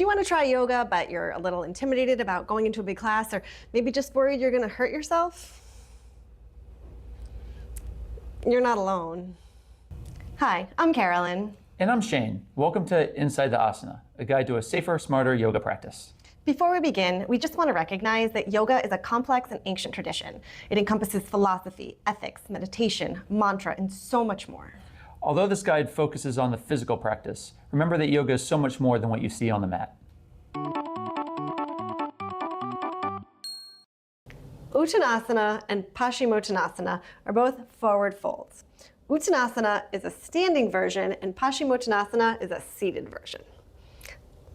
Do you want to try yoga, but you're a little intimidated about going into a big class, or maybe just worried you're going to hurt yourself? You're not alone. Hi, I'm Carolyn. And I'm Shane. Welcome to Inside the Asana, a guide to a safer, smarter yoga practice. Before we begin, we just want to recognize that yoga is a complex and ancient tradition. It encompasses philosophy, ethics, meditation, mantra, and so much more. Although this guide focuses on the physical practice, remember that yoga is so much more than what you see on the mat. Uttanasana and Pashchimottanasana are both forward folds. Uttanasana is a standing version and Pashchimottanasana is a seated version.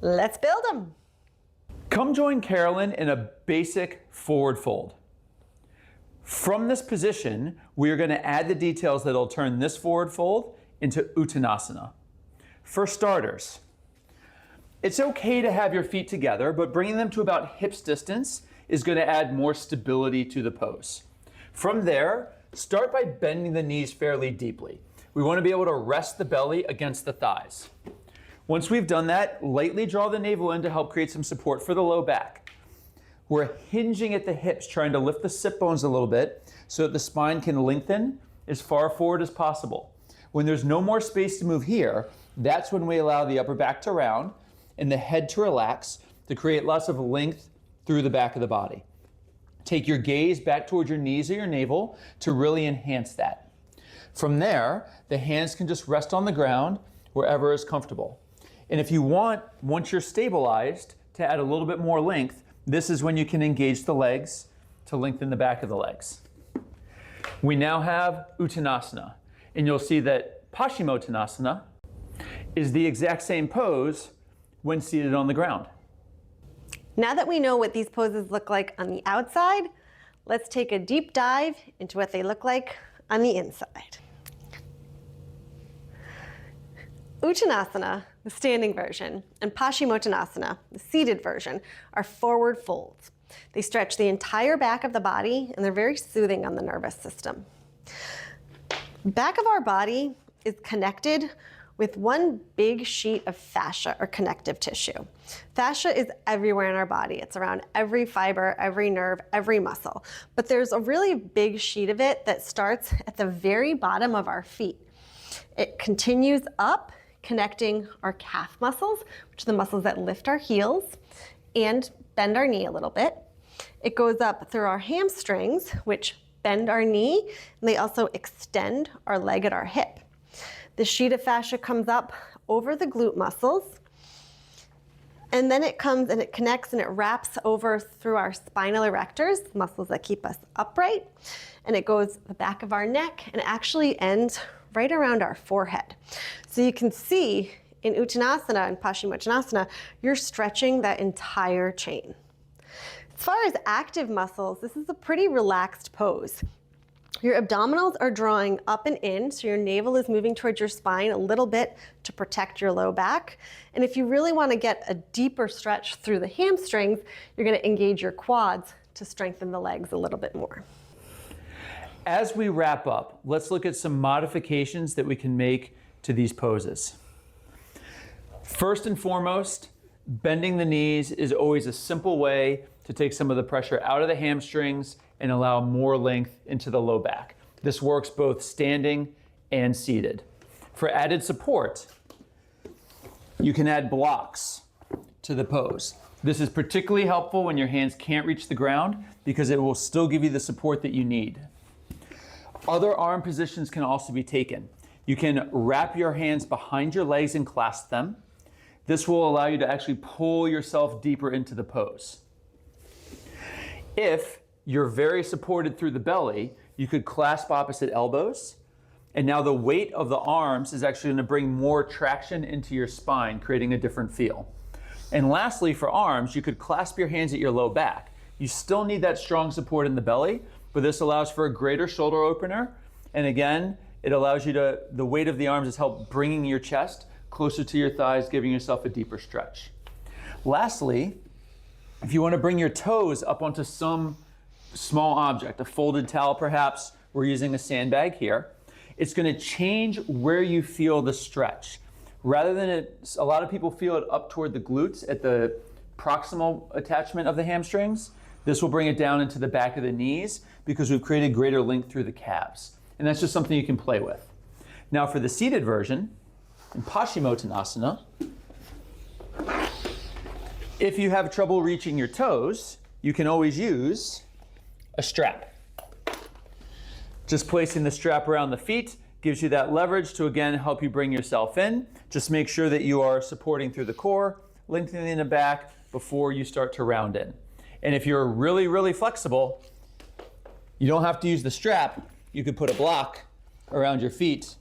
Let's build them. Come join Carolyn in a basic forward fold. From this position, we are going to add the details that will turn this forward fold into Uttanasana. For starters, it's okay to have your feet together, but bringing them to about hips distance is going to add more stability to the pose. From there, start by bending the knees fairly deeply. We want to be able to rest the belly against the thighs. Once we've done that, lightly draw the navel in to help create some support for the low back. We're hinging at the hips, trying to lift the sit bones a little bit so that the spine can lengthen as far forward as possible. When there's no more space to move here, that's when we allow the upper back to round and the head to relax to create lots of length through the back of the body. Take your gaze back towards your knees or your navel to really enhance that. From there, the hands can just rest on the ground wherever is comfortable. And if you want, once you're stabilized, to add a little bit more length, this is when you can engage the legs to lengthen the back of the legs. We now have Uttanasana, and you'll see that Pashchimottanasana is the exact same pose when seated on the ground. Now that we know what these poses look like on the outside, let's take a deep dive into what they look like on the inside. Uttanasana, the standing version, and Pashchimottanasana, the seated version, are forward folds. They stretch the entire back of the body, and they're very soothing on the nervous system. The back of our body is connected with one big sheet of fascia, or connective tissue. Fascia is everywhere in our body. It's around every fiber, every nerve, every muscle. But there's a really big sheet of it that starts at the very bottom of our feet. It continues up, connecting our calf muscles, which are the muscles that lift our heels and bend our knee a little bit. It goes up through our hamstrings, which bend our knee, and they also extend our leg at our hip. The sheet of fascia comes up over the glute muscles, and then it comes and it connects and it wraps over through our spinal erectors, muscles that keep us upright, and it goes the back of our neck and actually ends right around our forehead. So you can see in Uttanasana and Pashchimottanasana, you're stretching that entire chain. As far as active muscles, this is a pretty relaxed pose. Your abdominals are drawing up and in, so your navel is moving towards your spine a little bit to protect your low back. And if you really want to get a deeper stretch through the hamstrings, you're going to engage your quads to strengthen the legs a little bit more. As we wrap up, let's look at some modifications that we can make to these poses. First and foremost, bending the knees is always a simple way to take some of the pressure out of the hamstrings and allow more length into the low back. This works both standing and seated. For added support, you can add blocks to the pose. This is particularly helpful when your hands can't reach the ground because it will still give you the support that you need. Other arm positions can also be taken. You can wrap your hands behind your legs and clasp them. This will allow you to actually pull yourself deeper into the pose. If you're very supported through the belly, you could clasp opposite elbows. And now the weight of the arms is actually going to bring more traction into your spine, creating a different feel. And lastly, for arms, you could clasp your hands at your low back. You still need that strong support in the belly, but this allows for a greater shoulder opener. And again, it allows you to, the weight of the arms is help bringing your chest closer to your thighs, giving yourself a deeper stretch. Lastly, if you want to bring your toes up onto some small object, a folded towel perhaps, we're using a sandbag here, it's going to change where you feel the stretch. rather than a lot of people feel it up toward the glutes at the proximal attachment of the hamstrings. This will bring it down into the back of the knees because we've created greater length through the calves. And that's just something you can play with. Now for the seated version, in Pashchimottanasana, if you have trouble reaching your toes, you can always use a strap. Just placing the strap around the feet gives you that leverage to again help you bring yourself in. Just make sure that you are supporting through the core, lengthening the back before you start to round in. And if you're really, really flexible, you don't have to use the strap. You could put a block around your feet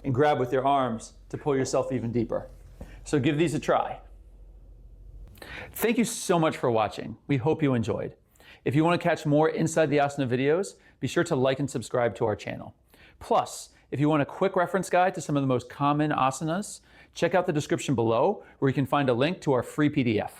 and grab with your arms to pull yourself even deeper. So give these a try. Thank you so much for watching. We hope you enjoyed. If you want to catch more Inside the Asana videos, be sure to like and subscribe to our channel. Plus, if you want a quick reference guide to some of the most common asanas, check out the description below where you can find a link to our free PDF.